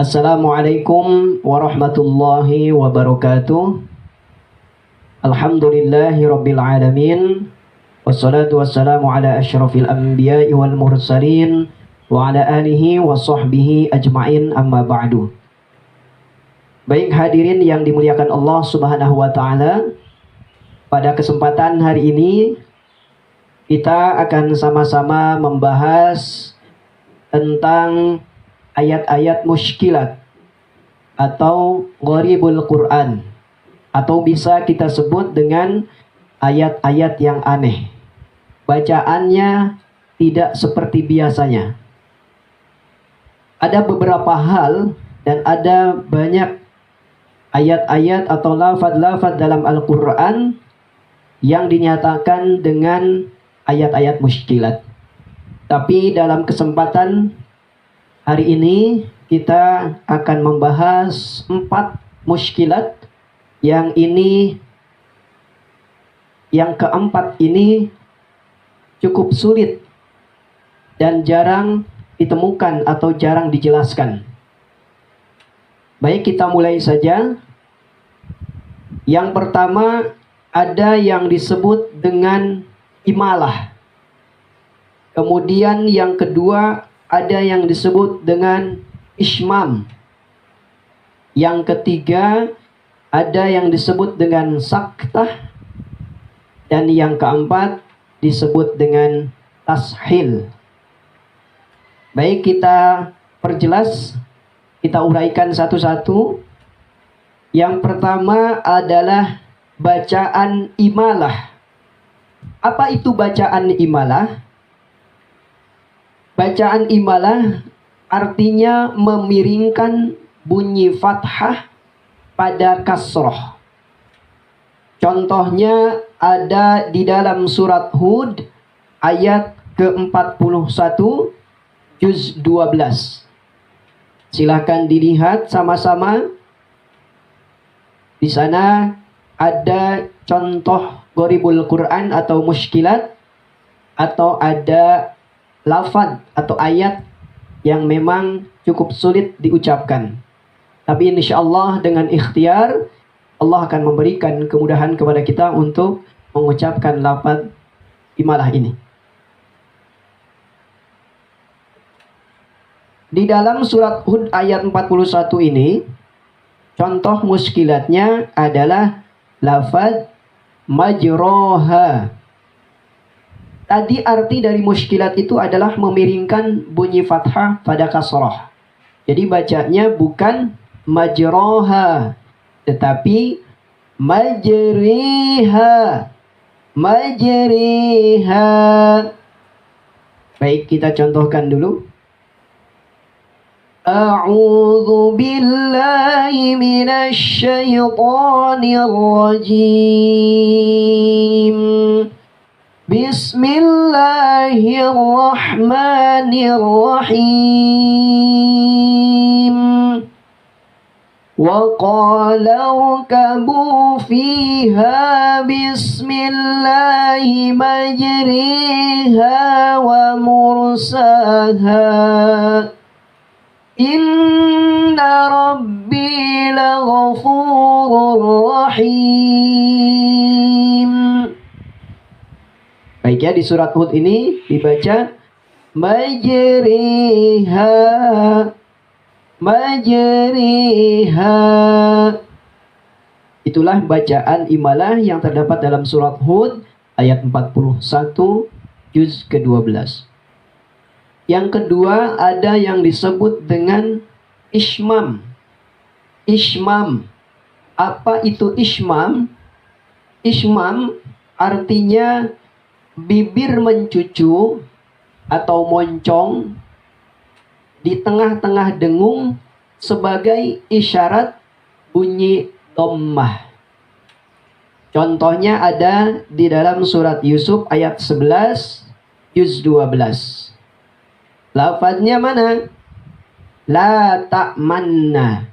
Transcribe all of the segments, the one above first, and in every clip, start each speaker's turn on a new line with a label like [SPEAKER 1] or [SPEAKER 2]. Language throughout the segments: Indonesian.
[SPEAKER 1] Assalamualaikum warahmatullahi wabarakatuh. Alhamdulillahi rabbil alamin. Wassalatu wassalamu ala asyrafil anbiya'i wal mursalin wa ala alihi wa sahbihi ajma'in, amma ba'du. Baik hadirin yang dimuliakan Allah Subhanahu wa ta'ala, pada kesempatan hari ini kita akan sama-sama membahas tentang ayat-ayat muskilat atau gharibul Quran, atau bisa kita sebut dengan ayat-ayat yang aneh. Bacaannya tidak seperti biasanya. Ada beberapa hal dan ada banyak ayat-ayat atau lafaz-lafaz dalam Al-Quran yang dinyatakan dengan ayat-ayat muskilat. Tapi dalam kesempatan hari ini kita akan membahas 4 muskilat. Yang keempat ini cukup sulit dan jarang ditemukan atau jarang dijelaskan. Baik, kita mulai saja. Yang pertama, ada yang disebut dengan imalah. Kemudian yang kedua, ada yang disebut dengan ismam. Yang ketiga, ada yang disebut dengan saktah. Dan yang keempat disebut dengan tashil. Baik, kita perjelas, kita uraikan satu-satu. Yang pertama adalah bacaan imalah. Apa itu bacaan imalah? Bacaan imalah artinya memiringkan bunyi fathah pada kasroh. Contohnya ada di dalam surat Hud ayat ke-41 juz 12. Silahkan dilihat sama-sama. Di sana ada contoh gharibul Quran atau muskilat, atau ada lafaz atau ayat yang memang cukup sulit diucapkan. Tapi insyaallah dengan ikhtiar Allah akan memberikan kemudahan kepada kita untuk mengucapkan lafaz imalah ini. Di dalam surat Hud ayat 41 ini, contoh muskilatnya adalah lafaz majroha. Tadi arti dari muskilat itu adalah memiringkan bunyi fathah pada kasrah. Jadi bacanya bukan majroha, tetapi majriha. Majriha. Baik, kita contohkan dulu. A'udzu billahi minasy syaithanir rajim. Bismillahirrahmanirrahim. Wa qala irkabu fiha bismillahi majriha wa mursaha. Inna rabbi laghafurur rahim. Baik ya, di surat Hud ini dibaca majriha, majriha. Itulah bacaan imalah yang terdapat dalam surat Hud ayat 41 juz ke-12. Yang kedua, ada yang disebut dengan ismam. Ismam. Apa itu ismam? Ismam artinya bibir mencucu atau moncong di tengah-tengah dengung sebagai isyarat bunyi dhammah. Contohnya ada di dalam surat Yusuf ayat 11 juz 12. Lafadznya mana? La ta'manna.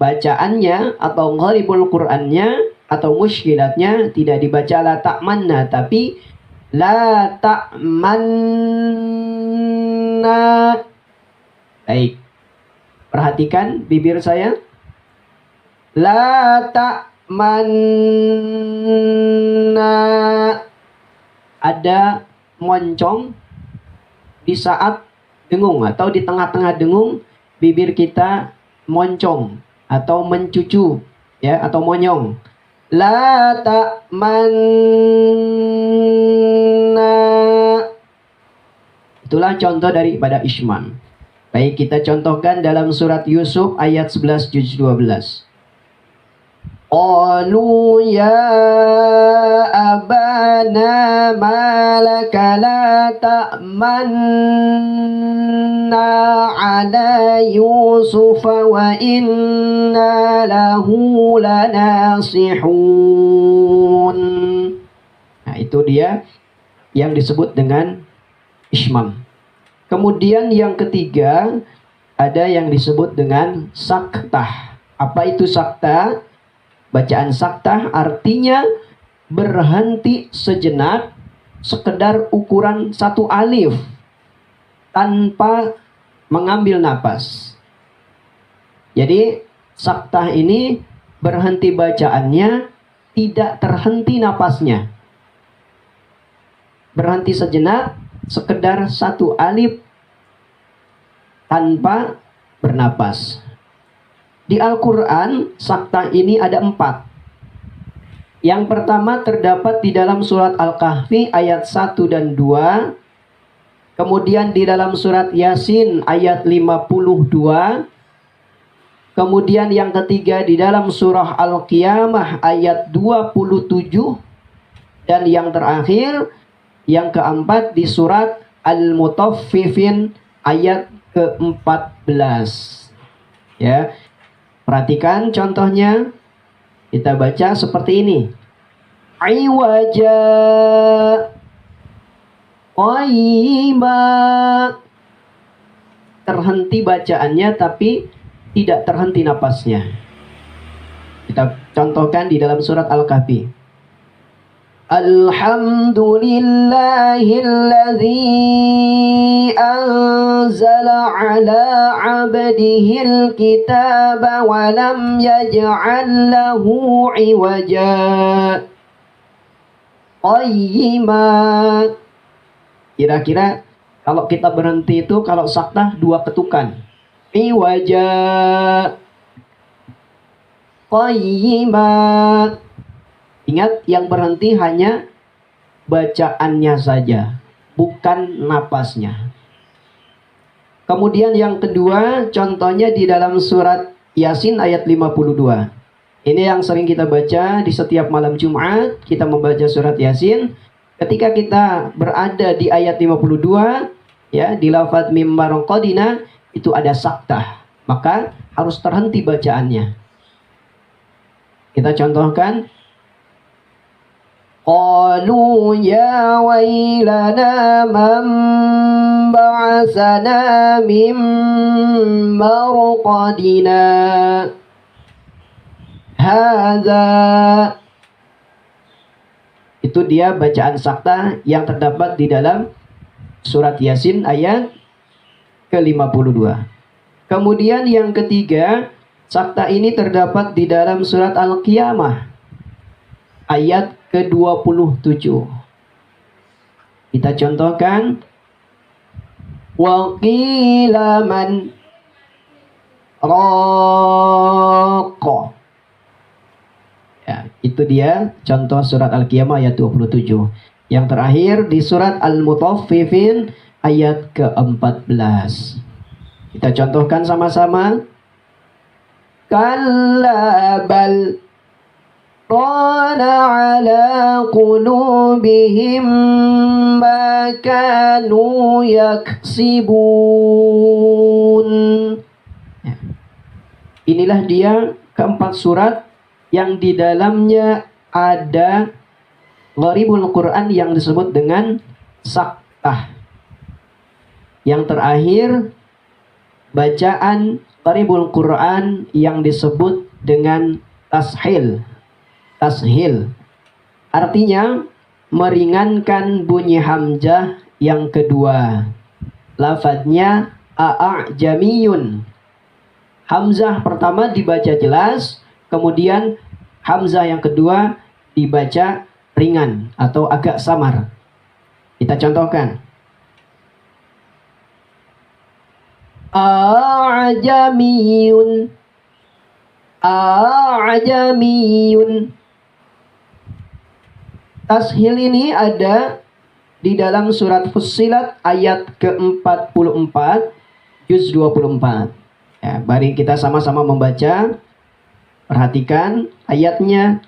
[SPEAKER 1] Bacaannya atau gharibul Qur'annya atau muskilatnya tidak dibaca la ta'manna, tapi la ta'manna. Baik. Perhatikan bibir saya. La ta'manna. Ada moncong di saat dengung atau di tengah-tengah dengung, bibir kita moncong atau mencucu, ya, atau monyong. La ta'manna. Itulah contoh daripada isman. Baik, kita contohkan dalam surat Yusuf ayat 11 juz 12. Qalu ya abana malaka la ta'manna ala Yusuf wa inna lahu lanasihun. Nah, itu dia yang disebut dengan ismam. Kemudian yang ketiga, ada yang disebut dengan saktah. Apa itu saktah? Bacaan saktah artinya berhenti sejenak, sekedar ukuran satu alif, tanpa mengambil napas. Jadi saktah ini berhenti bacaannya, tidak terhenti napasnya. Berhenti sejenak, sekedar satu alif tanpa bernapas. Di Al-Quran, saktah ini ada 4. Yang pertama terdapat di dalam surat Al-Kahfi ayat 1 dan 2. Kemudian di dalam surat Yasin ayat 52. Kemudian yang ketiga di dalam surah Al-Qiyamah ayat 27. Dan yang terakhir, yang keempat di surat Al-Mutaffifin ayat ke-14. Ya. Perhatikan contohnya. Kita baca seperti ini. Iwaja qayyima. Terhenti bacaannya tapi tidak terhenti napasnya. Kita contohkan di dalam surat Al-Kahfi. Alhamdulillahilladzi anzala ala abdihil kitaba wa lam yaj'al lahu iwaja qayyima. Kira-kira kalau kita berhenti itu, kalau saktah 2 ketukan. Iwaja qayyima. Ingat, yang berhenti hanya bacaannya saja, bukan napasnya. Kemudian yang kedua, contohnya di dalam surat Yasin ayat 52. Ini yang sering kita baca di setiap malam Jumat, kita membaca surat Yasin. Ketika kita berada di ayat 52, ya, di lafaz mimma qadina, itu ada saktah. Maka harus terhenti bacaannya. Kita contohkan. Qalu ya wailana man ba'asana min marqadina hadza. Itu dia bacaan saktah yang terdapat di dalam surat Yasin ayat ke-52. Kemudian yang ketiga, saktah ini terdapat di dalam surat Al-Qiyamah ayat ke-27. Kita contohkan. Wa qila man raqa. Ya, itu dia contoh surat Al-Qiyamah ayat 27. Yang terakhir di surat Al-Mutaffifin ayat ke-14. Kita contohkan sama-sama. Kalla bal rana ala qulubihim ma kanu yaksibun. Ya. Inilah dia keempat surat yang di dalamnya ada gharibul Quran yang disebut dengan saktah. Yang terakhir, bacaan gharibul Quran yang disebut dengan tashil. Tashil artinya meringankan bunyi hamzah yang kedua. Lafadznya a'jamiyun. Hamzah pertama dibaca jelas, kemudian hamzah yang kedua dibaca ringan atau agak samar. Kita contohkan. A'jamiyun. A'jamiyun. Tashil ini ada di dalam surat Fussilat ayat ke-44 juz 24. Ya, mari kita sama-sama membaca. Perhatikan ayatnya.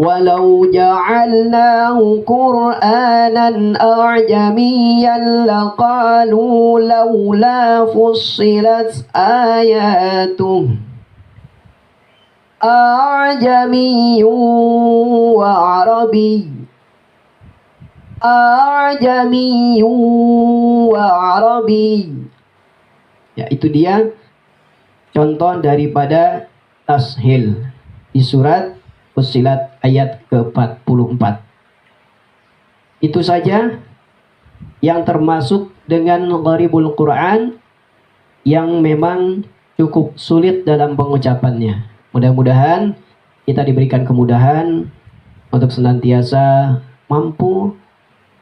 [SPEAKER 1] Walau ja'alnahu Qur'anan a'jamiyyan laqalu laula fussilat ayatuh a'jamiyyun wa 'arabiy a'jamiyyun wa 'arabiy. Ya, itu dia contoh daripada tashil di surat Fussilat ayat ke-44. Itu saja yang termasuk dengan gharibul Quran yang memang cukup sulit dalam pengucapannya. Mudah-mudahan kita diberikan kemudahan untuk senantiasa mampu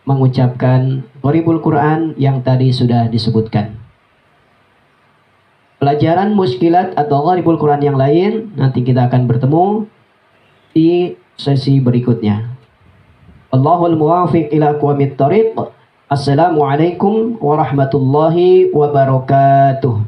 [SPEAKER 1] mengucapkan gharibul Quran yang tadi sudah disebutkan. Pelajaran muskilat atau gharibul Quran yang lain nanti kita akan bertemu di sesi berikutnya. Allahul muwafiq ila aqwamit thariq. Assalamualaikum warahmatullahi wabarakatuh.